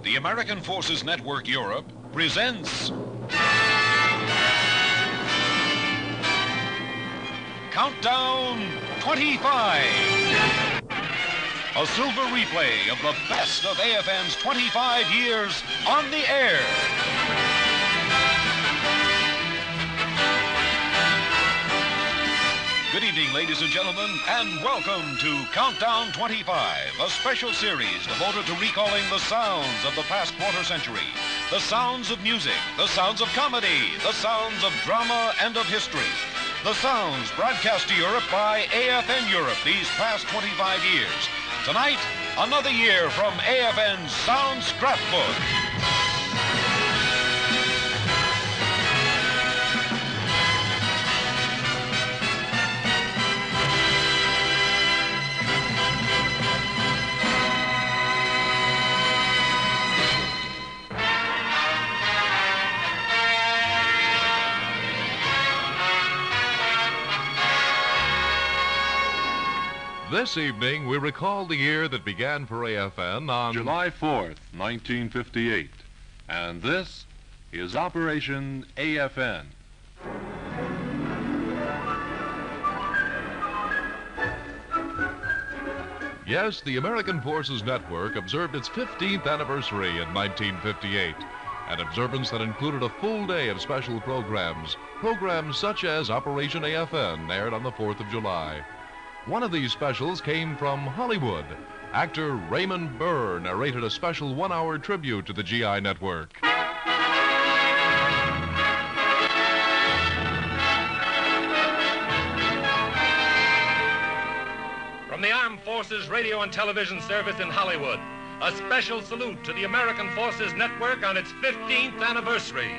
the American Forces Network Europe presents Countdown 25. A silver replay of the best of AFN's 25 years on the air. Good evening, ladies and gentlemen, and welcome to Countdown 25, a special series devoted to recalling the sounds of the past quarter century, the sounds of music, the sounds of comedy, the sounds of drama and of history, the sounds broadcast to Europe by AFN Europe these past 25 years. Tonight, another year from AFN's Sound Scrapbook. This evening, we recall the year that began for AFN on July 4th, 1958. And this is Operation AFN. Yes, the American Forces Network observed its 15th anniversary in 1958, an observance that included a full day of special programs such as Operation AFN aired on the 4th of July. One of these specials came from Hollywood. Actor Raymond Burr narrated a special one-hour tribute to the GI network. From the Armed Forces Radio and Television Service in Hollywood, a special salute to the American Forces Network on its 15th anniversary.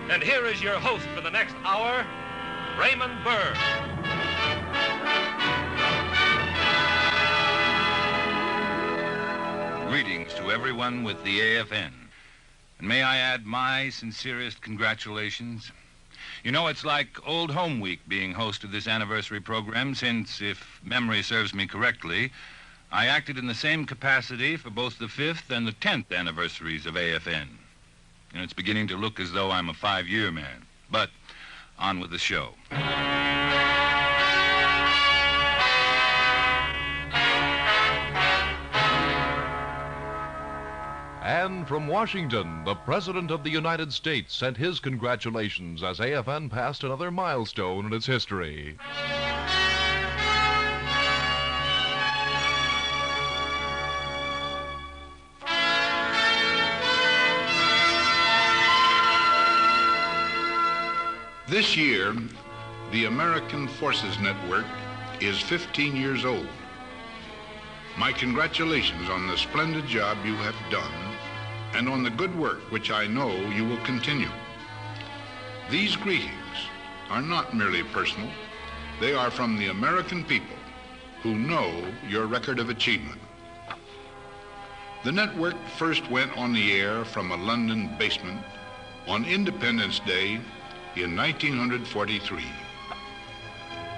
And here is your host for the next hour, Raymond Burr. Greetings to everyone with the AFN. And may I add my sincerest congratulations. You know, it's like Old Home Week being host of this anniversary program since, if memory serves me correctly, I acted in the same capacity for both the 5th and the 10th anniversaries of AFN. And it's beginning to look as though I'm a 5-year man. But on with the show. And from Washington, the President of the United States sent his congratulations as AFN passed another milestone in its history. This year, the American Forces Network is 15 years old. My congratulations on the splendid job you have done and on the good work which I know you will continue. These greetings are not merely personal. They are from the American people who know your record of achievement. The network first went on the air from a London basement on Independence Day in 1943.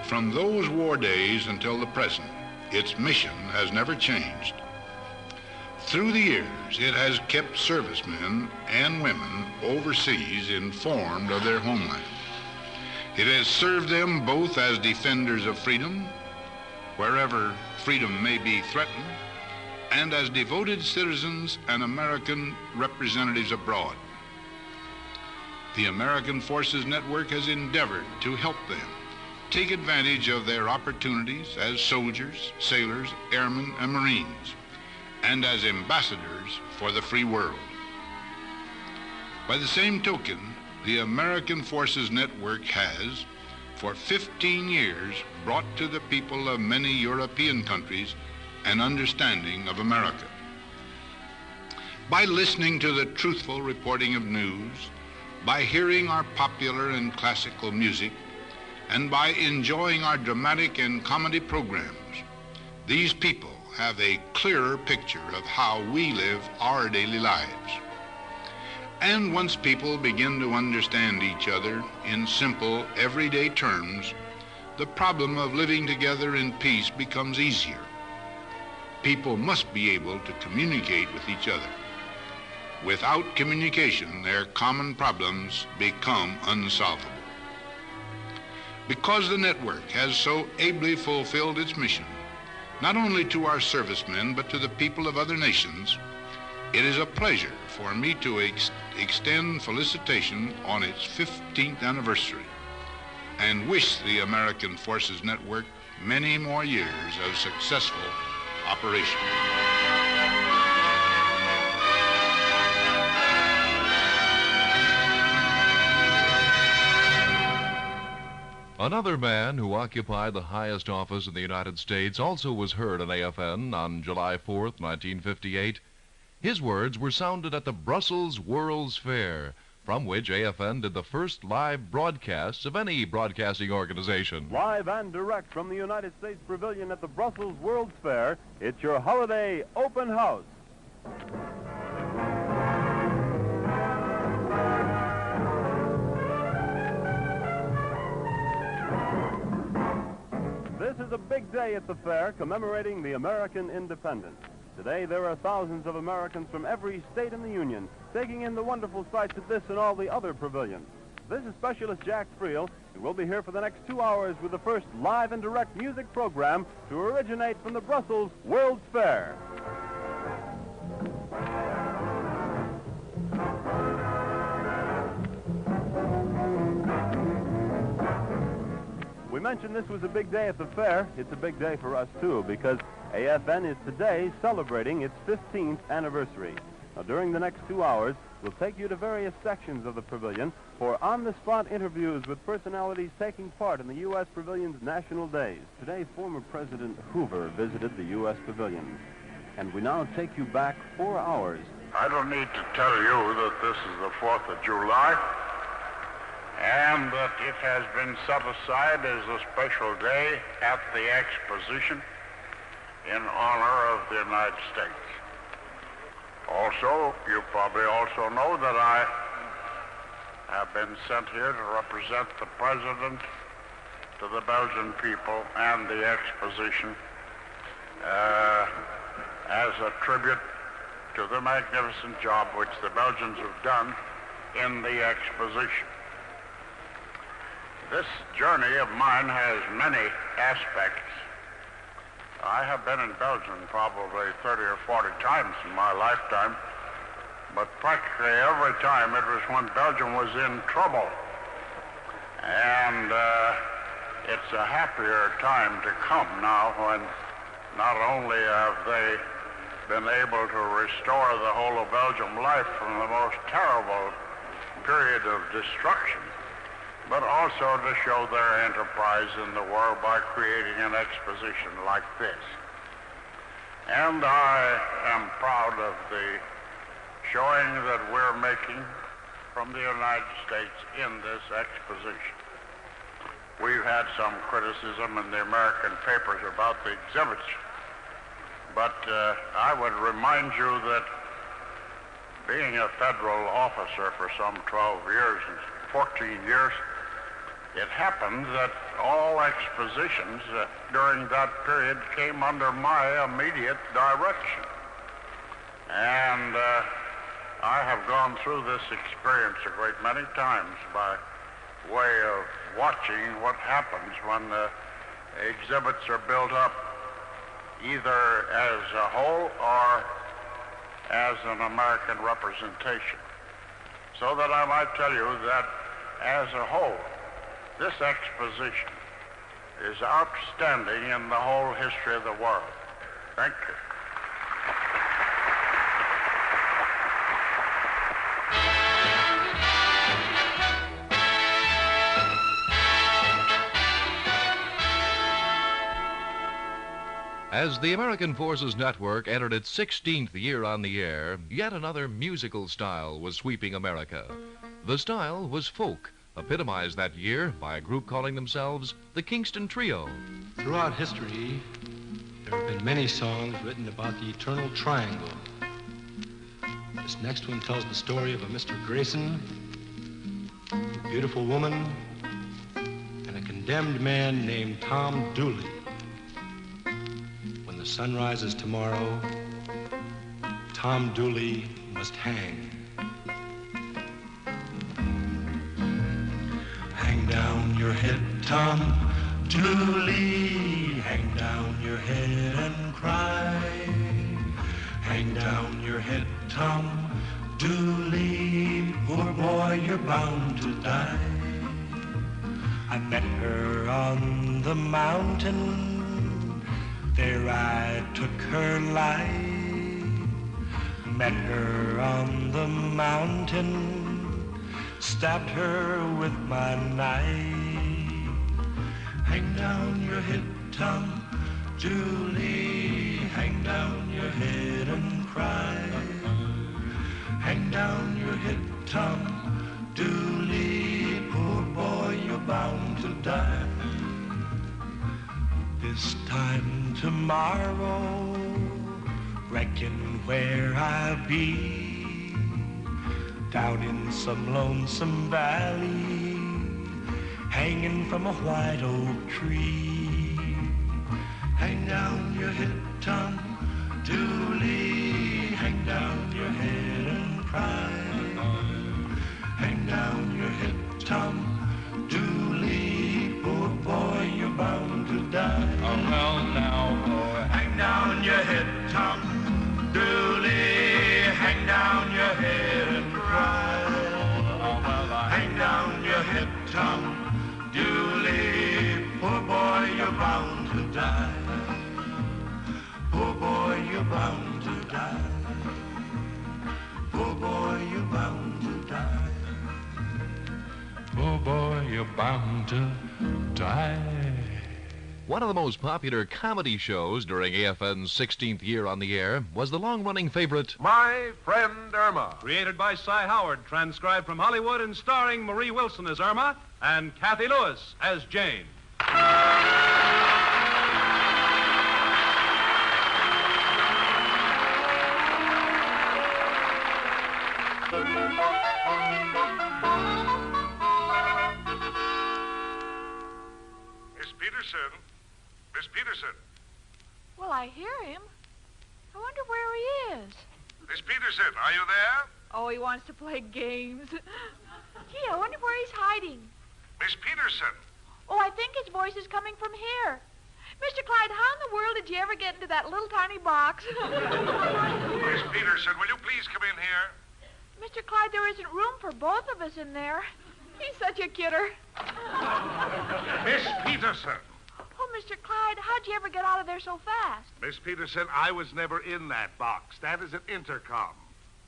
From those war days until the present, its mission has never changed. Through the years, it has kept servicemen and women overseas informed of their homeland. It has served them both as defenders of freedom, wherever freedom may be threatened, and as devoted citizens and American representatives abroad. The American Forces Network has endeavored to help them take advantage of their opportunities as soldiers, sailors, airmen, and Marines, and as ambassadors for the free world. By the same token, the American Forces Network has, for 15 years, brought to the people of many European countries an understanding of America. By listening to the truthful reporting of news, by hearing our popular and classical music, and by enjoying our dramatic and comedy programs, these people have a clearer picture of how we live our daily lives. And once people begin to understand each other in simple, everyday terms, the problem of living together in peace becomes easier. People must be able to communicate with each other. Without communication, their common problems become unsolvable. Because the network has so ably fulfilled its mission, not only to our servicemen, but to the people of other nations, it is a pleasure for me to extend felicitation on its 15th anniversary and wish the American Forces Network many more years of successful operation. Another man who occupied the highest office in the United States also was heard on AFN on July 4th, 1958. His words were sounded at the Brussels World's Fair, from which AFN did the first live broadcasts of any broadcasting organization. Live and direct from the United States Pavilion at the Brussels World's Fair, it's your holiday open house. This is a big day at the fair commemorating the American independence. Today there are thousands of Americans from every state in the Union taking in the wonderful sights of this and all the other pavilions. This is Specialist Jack Friel, and we'll be here for the next 2 hours with the first live and direct music program to originate from the Brussels World's Fair. We mentioned this was a big day at the fair. It's a big day for us, too, because AFN is today celebrating its 15th anniversary. Now, during the next 2 hours, we'll take you to various sections of the pavilion for on-the-spot interviews with personalities taking part in the U.S. Pavilion's National Days. Today, former President Hoover visited the U.S. Pavilion. And we now take you back 4 hours. I don't need to tell you that this is the 4th of July, and that it has been set aside as a special day at the exposition in honor of the United States. Also, you probably also know that I have been sent here to represent the President to the Belgian people and the exposition as a tribute to the magnificent job which the Belgians have done in the exposition. This journey of mine has many aspects. I have been in Belgium probably 30 or 40 times in my lifetime, but practically every time it was when Belgium was in trouble. And it's a happier time to come now when not only have they been able to restore the whole of Belgium life from the most terrible period of destruction, but also to show their enterprise in the world by creating an exposition like this. And I am proud of the showing that we're making from the United States in this exposition. We've had some criticism in the American papers about the exhibits, but I would remind you that being a federal officer for some 12 years and 14 years, it happened that all expositions during that period came under my immediate direction. And I have gone through this experience a great many times by way of watching what happens when exhibits are built up either as a whole or as an American representation. So that I might tell you that as a whole, this exposition is outstanding in the whole history of the world. Thank you. As the American Forces Network entered its 16th year on the air, yet another musical style was sweeping America. The style was folk, epitomized that year by a group calling themselves the Kingston Trio. Throughout history, there have been many songs written about the eternal triangle. This next one tells the story of a Mr. Grayson, a beautiful woman, and a condemned man named Tom Dooley. When the sun rises tomorrow, Tom Dooley must hang. Hang down your head, Tom Dooley. Hang down your head and cry. Hang down your head, Tom Dooley. Poor boy, you're bound to die. I met her on the mountain. There I took her life. Met her on the mountain. Stabbed her with my knife. Hang down your head, Tom Dooley. Hang down your head and cry. Hang down your head, Tom Dooley. Poor boy, you're bound to die. This time tomorrow, reckon where I'll be. Down in some lonesome valley, hanging from a white oak tree. Hang down your head, Tom Dooley. Hang down your head and cry. Hang down your head, Tom Dooley. Poor boy, you're bound to die. Oh, well, now, boy. Hang down your head, Tom Dooley. Hang down your head and cry. Oh, well, Hang down your head, Tom Dooley. Poor boy, you're bound to die. Poor boy, you're bound to die. Poor boy, you're bound to die. Poor boy, you're bound to die. One of the most popular comedy shows during AFN's 16th year on the air was the long-running favorite, My Friend Irma. Created by Cy Howard, transcribed from Hollywood and starring Marie Wilson as Irma and Kathy Lewis as Jane. Miss Peterson. Miss Peterson. Well, I hear him. I wonder where he is. Miss Peterson, are you there? Oh, he wants to play games. Gee, I wonder where he's hiding. Miss Peterson. Oh, I think his voice is coming from here. Mr. Clyde, how in the world did you ever get into that little tiny box? Miss Peterson, will you please come in here? Mr. Clyde, there isn't room for both of us in there. He's such a kidder. Miss Peterson. Oh, Mr. Clyde, how'd you ever get out of there so fast? Miss Peterson, I was never in that box. That is an intercom.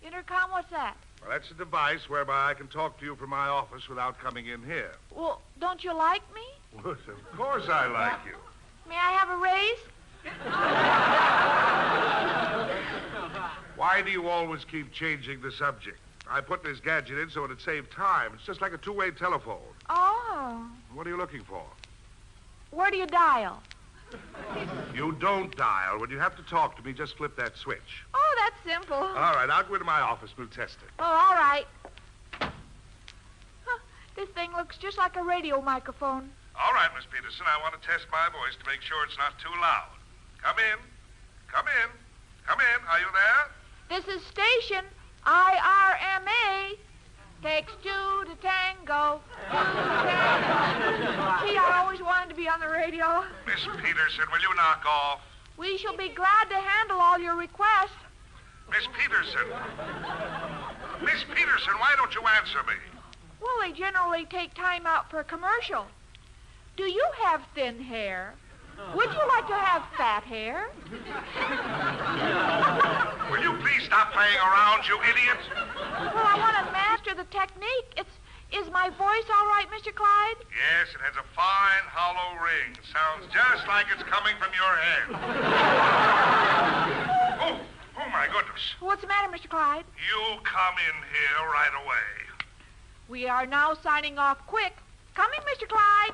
Intercom, what's that? Well, that's a device whereby I can talk to you from my office without coming in here. Well, don't you like me? Well, of course I like you. May I have a raise? Why do you always keep changing the subject? I put this gadget in so it'd save time. It's just like a two-way telephone. Oh. What are you looking for? Where do you dial? You don't dial. When you have to talk to me, just flip that switch. Oh, that's simple. All right, I'll go into my office. We'll test it. Oh, all right. Huh, this thing looks just like a radio microphone. All right, Miss Peterson, I want to test my voice to make sure it's not too loud. Come in. Come in. Come in. Are you there? This is station IRMA. Takes two to tango. Gee, I always wanted to be on the radio. Miss Peterson, will you knock off? We shall be glad to handle all your requests. Miss Peterson. Miss Peterson, why don't you answer me? Well, they generally take time out for a commercial. Do you have thin hair? Would you like to have fat hair? Will you please stop playing around, you idiot? Well, I want to master the technique. Is my voice all right, Mr. Clyde? Yes, it has a fine, hollow ring. Sounds just like it's coming from your head. Oh, my goodness. What's the matter, Mr. Clyde? You come in here right away. We are now signing off quick. Coming, Mr. Clyde.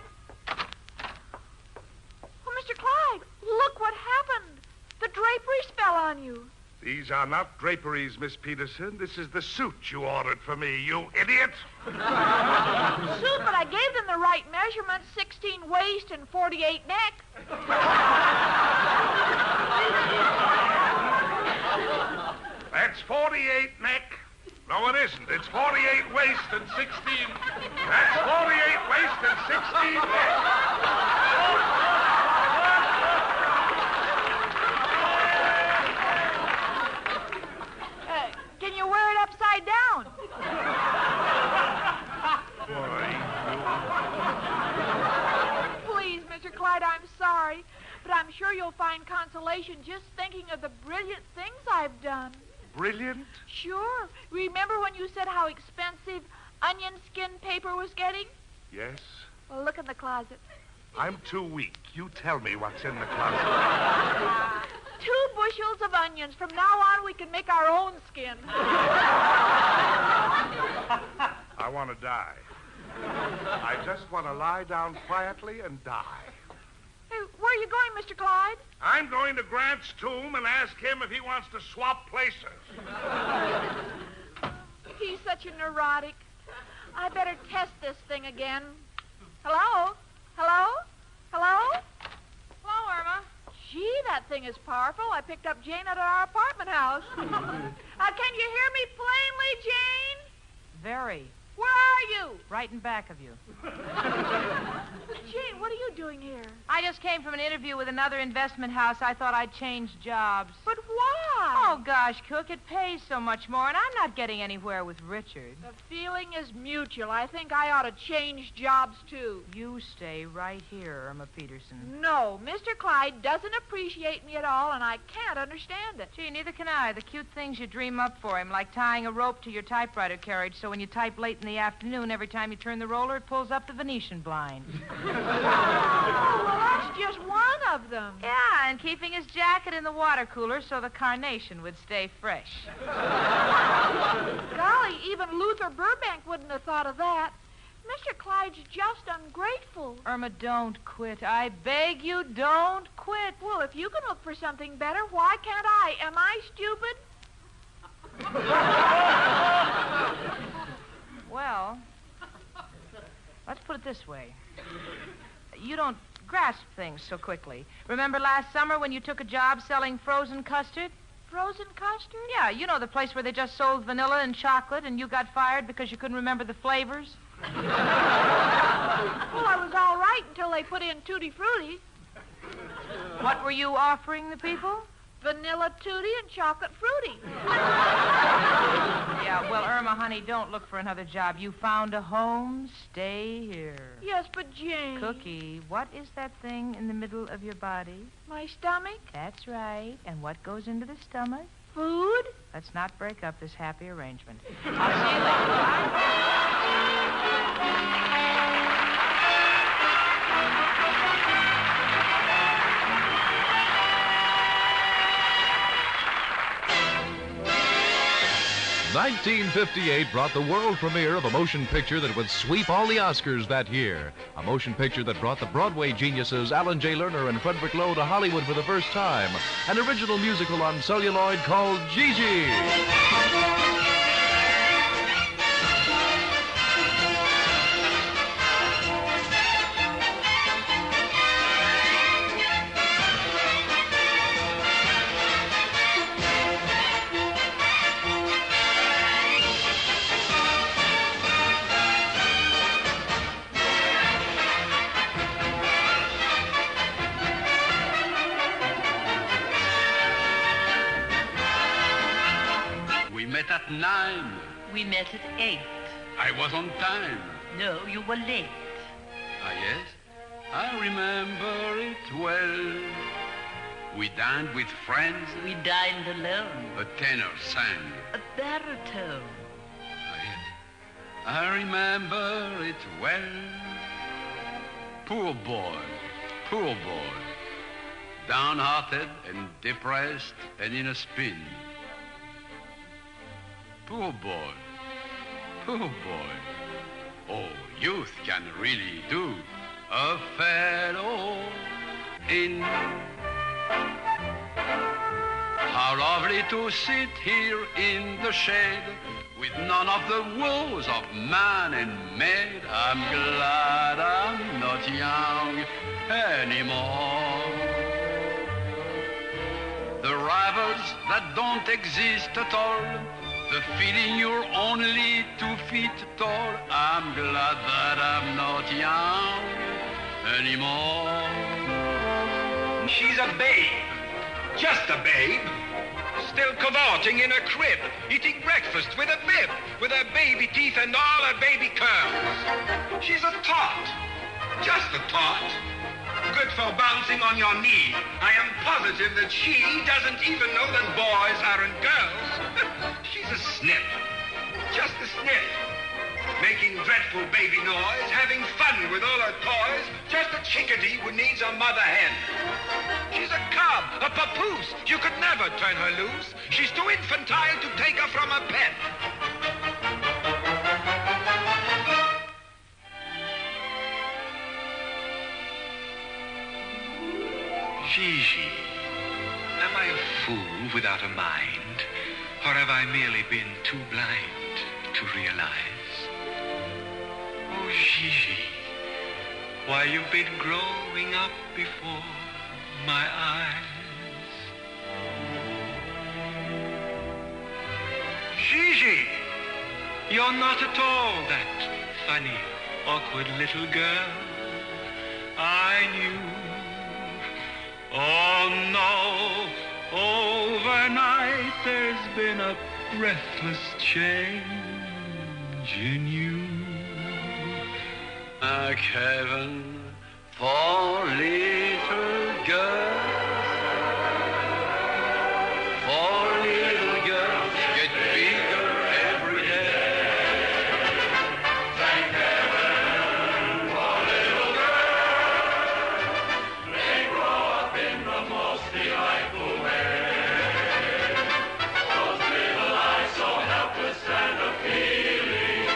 Oh, Mr. Clyde, look what happened. The draperies fell on you. These are not draperies, Miss Peterson. This is the suit you ordered for me, you idiot. Suit, but I gave them the right measurements, 16 waist and 48 neck. That That's 48 neck. No, it isn't. It's 48 waist and 16. That's 48 waist and 16 neck. Can you wear it upside down? Please, Mr. Clyde, I'm sorry, but I'm sure you'll find consolation just thinking of the brilliant things I've done. Brilliant? Sure. Remember when you said how expensive onion skin paper was getting? Yes. Well, look in the closet. I'm too weak. You tell me what's in the closet. 2 bushels of onions. From now on, we can make our own skin. I want to die. I just want to lie down quietly and die. Hey, where are you going, Mr. Clyde? I'm going to Grant's tomb and ask him if he wants to swap places. He's such a neurotic. I better test this thing again. Hello? Hello? Hello? Hello, Irma. Gee, that thing is powerful. I picked up Jane at our apartment house. Can you hear me plainly, Jane? Very. Where are you? Right in back of you. Jane, what are you doing here? I just came from an interview with another investment house. I thought I'd change jobs. But why? Oh, gosh, Cook, it pays so much more, and I'm not getting anywhere with Richard. The feeling is mutual. I think I ought to change jobs, too. You stay right here, Irma Peterson. No, Mr. Clyde doesn't appreciate me at all, and I can't understand it. Gee, neither can I. The cute things you dream up for him, like tying a rope to your typewriter carriage so when you type late in the afternoon, every time you turn the roller, it pulls up the Venetian blind. Oh, well, that's just one of them. Yeah, and keeping his jacket in the water cooler so the carnation would stay fresh. Golly, even Luther Burbank wouldn't have thought of that. Mr. Clyde's just ungrateful. Irma, don't quit. I beg you, don't quit. Well, if you can look for something better, why can't I? Am I stupid? Well, let's put it this way. You don't grasp things so quickly. Remember last summer when you took a job selling frozen custard? Frozen custard? Yeah, you know the place where they just sold vanilla and chocolate and you got fired because you couldn't remember the flavors? Well, I was all right until they put in Tutti Frutti. What were you offering the people? Vanilla Tutti and chocolate fruity. Yeah, well, Irma, honey, don't look for another job. You found a home. Stay here. Yes, but Jane... Cookie, what is that thing in the middle of your body? My stomach? That's right. And what goes into the stomach? Food? Let's not break up this happy arrangement. I'll see you later. 1958 brought the world premiere of a motion picture that would sweep all the Oscars that year. A motion picture that brought the Broadway geniuses Alan J. Lerner and Frederick Lowe to Hollywood for the first time. An original musical on celluloid called Gigi. At 9. We met at 8. I was on time. No, you were late. Ah, yes? I remember it well. We dined with friends. We dined alone. A tenor sang. A baritone. Ah, yes. I remember it well. Poor boy. Poor boy. Downhearted and depressed and in a spin. Poor boy. Poor boy. Oh, youth can really do a fellow in. How lovely to sit here in the shade with none of the woes of man and maid. I'm glad I'm not young anymore. the rivals that don't exist at all, the feeling you're only 2 feet tall. I'm glad that I'm not young anymore. She's a babe, just a babe, still cavorting in her crib, eating breakfast with a bib, with her baby teeth and all her baby curls. She's a tot, just a tot, good for bouncing on your knee. I am positive that she doesn't even know that boys aren't girls. She's a snip, just a snip, making dreadful baby noise, having fun with all her toys, just a chickadee who needs a mother hen. She's a cub, a papoose, you could never turn her loose. She's too infantile to take her from a pen. Gigi, am I a fool without a mind, or have I merely been too blind to realize? Oh, Gigi, why you've been growing up before my eyes. Gigi, you're not at all that funny, awkward little girl I knew. Oh, no, overnight there's been a breathless change in you. Like heaven for little girls, for little girls get bigger every day. Thank heaven for little girls, they grow up in the most delightful way. Those little eyes so helpless and appealing,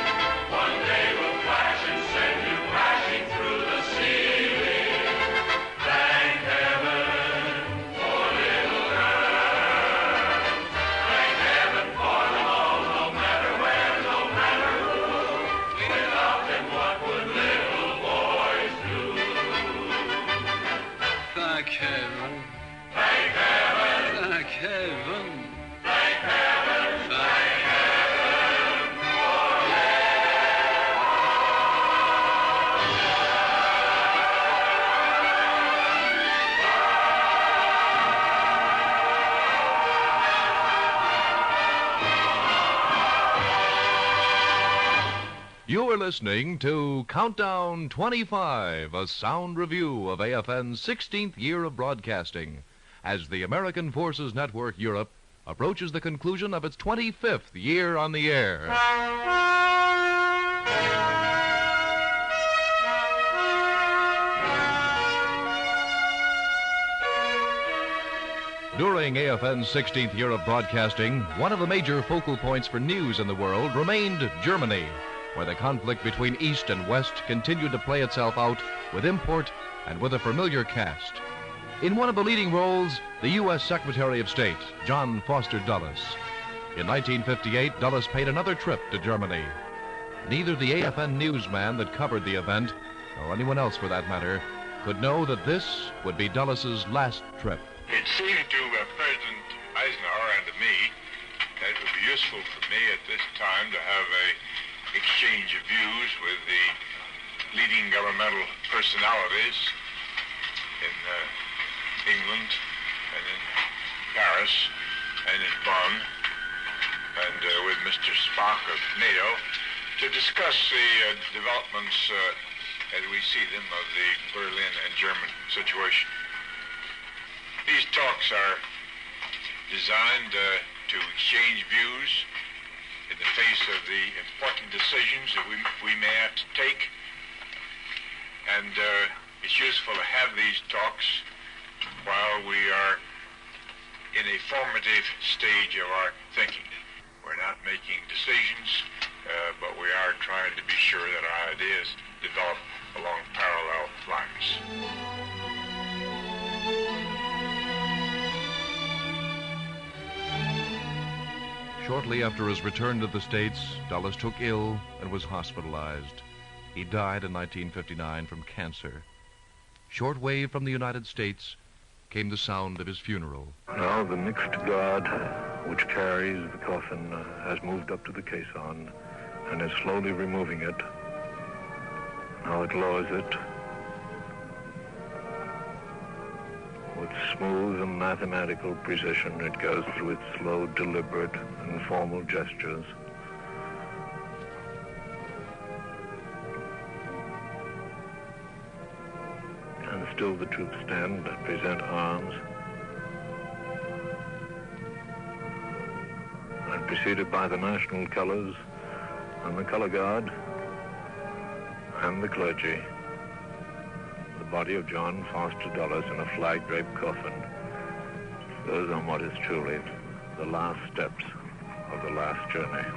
one day will flash and send you crashing through the ceiling. Thank heaven for little girls. Thank heaven for them all, no matter where, no matter who. Without them, what would little boys do? Thank heaven. Thank heaven. Thank heaven. Thank heaven. Thank heaven for You are listening to Countdown 25, a sound review of AFN's 16th year of broadcasting, as the American Forces Network Europe approaches the conclusion of its 25th year on the air. During AFN's 16th year of broadcasting, one of the major focal points for news in the world remained Germany, where the conflict between East and West continued to play itself out with import and with a familiar cast. In one of the leading roles, the U.S. Secretary of State, John Foster Dulles. In 1958, Dulles paid another trip to Germany. Neither the AFN newsman that covered the event, or anyone else for that matter, could know that this would be Dulles's last trip. It seemed to President Eisenhower and to me that it would be useful for me at this time to have a exchange of views with the leading governmental personalities in England and in Paris and in Bonn and with Mr. Spock of NATO to discuss the developments as we see them of the Berlin and German situation. These talks are designed to exchange views in the face of the important decisions that we may have to take. And it's useful to have these talks while we are in a formative stage of our thinking. We're not making decisions, but we are trying to be sure that our ideas develop along parallel lines. Shortly after his return to the States, Dulles took ill and was hospitalized. He died in 1959 from cancer. Shortwave from the United States, came the sound of his funeral. Now the mixed guard which carries the coffin has moved up to the caisson and is slowly removing it. Now it lowers it. With smooth and mathematical precision, it goes through its slow, deliberate, and formal gestures. And still the troops stand and present arms. And preceded by the national colors and the color guard and the clergy, the body of John Foster Dulles in a flag-draped coffin goes on what is truly the last steps of the last journey.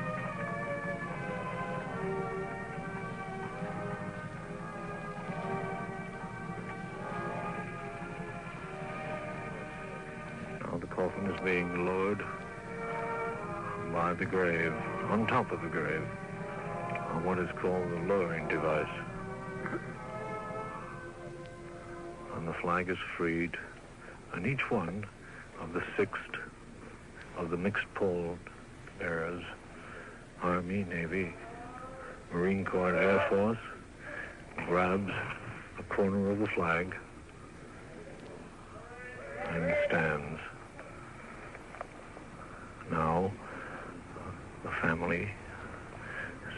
Now the coffin is being lowered by the grave, on top of the grave, on what is called the lowering device. And the flag is freed, and each one of the 6 of the mixed pole bearers, Army, Navy, Marine Corps, Air Force, grabs a corner of the flag and stands. Now, the family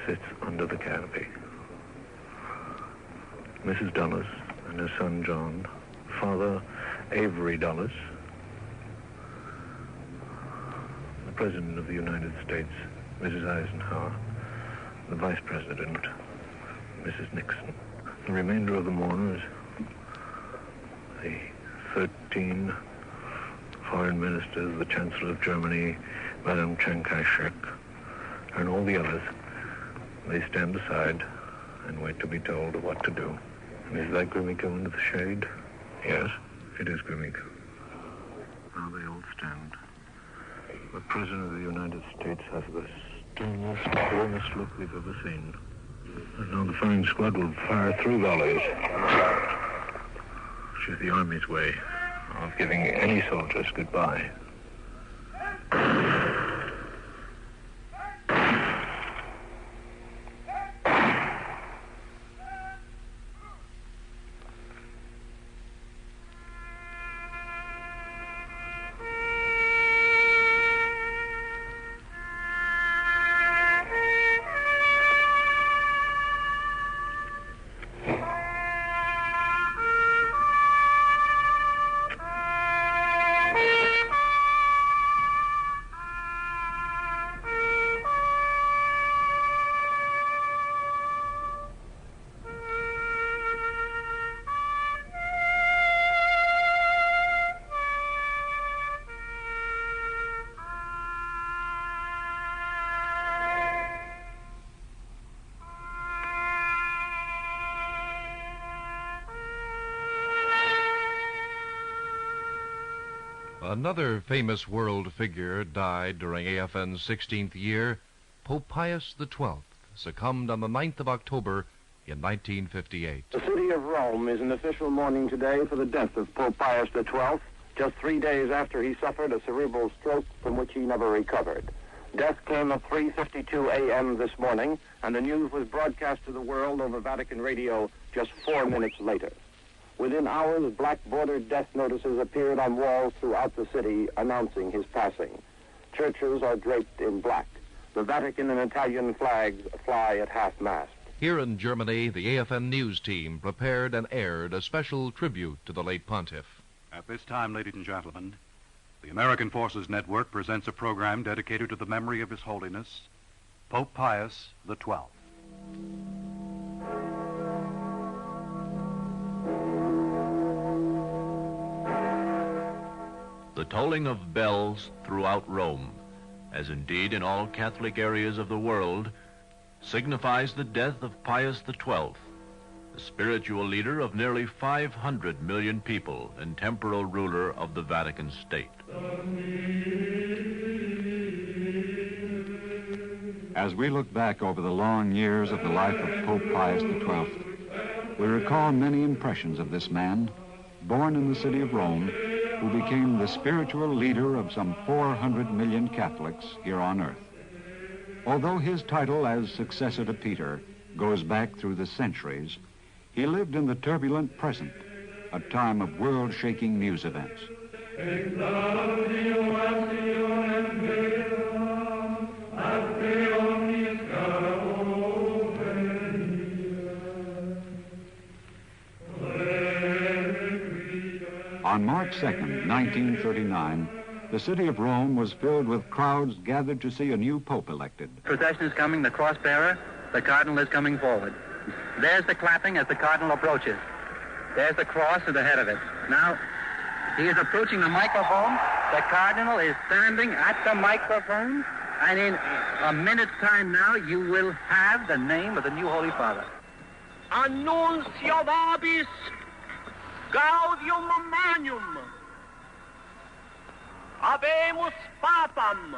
sits under the canopy. Mrs. Dulles and her son John, Father Avery Dulles, the President of the United States, Mrs. Eisenhower, the Vice President, Mrs. Nixon. The remainder of the mourners, the 13 foreign ministers, the Chancellor of Germany, Madame Chiang Kai-shek, and all the others, they stand aside and wait to be told of what to do. And is that Grimiko into the shade? Yes, it is Grimiko. Now they all stand. The President of the United States has the sternest, grimest look we've ever seen. And now the firing squad will fire 3 volleys, which is the Army's way of giving any soldiers goodbye. Another famous world figure died during AFN's 16th year. Pope Pius XII succumbed on the 9th of October in 1958. The city of Rome is in official mourning today for the death of Pope Pius XII, just 3 days after he suffered a cerebral stroke from which he never recovered. Death came at 3:52 a.m. this morning, and the news was broadcast to the world over Vatican radio just 4 minutes later. Within hours, black-bordered death notices appeared on walls throughout the city announcing his passing. Churches are draped in black. The Vatican and Italian flags fly at half-mast. Here in Germany, the AFN news team prepared and aired a special tribute to the late pontiff. At this time, ladies and gentlemen, the American Forces Network presents a program dedicated to the memory of His Holiness, Pope Pius XII. The tolling of bells throughout Rome, as indeed in all Catholic areas of the world, signifies the death of Pius XII, the spiritual leader of nearly 500 million people and temporal ruler of the Vatican State. As we look back over the long years of the life of Pope Pius XII, we recall many impressions of this man, born in the city of Rome who became the spiritual leader of some 400 million Catholics here on earth. Although his title as successor to Peter goes back through the centuries, he lived in the turbulent present, a time of world-shaking news events. On March 2nd, 1939, the city of Rome was filled with crowds gathered to see a new pope elected. Procession is coming, the cross bearer, the cardinal is coming forward. There's the clapping as the cardinal approaches. There's the cross at the head of it. Now, he is approaching the microphone. The cardinal is standing at the microphone, and in a minute's time now, you will have the name of the new Holy Father. Annuncio vobis Gaudium Magnum. Habemus Papam.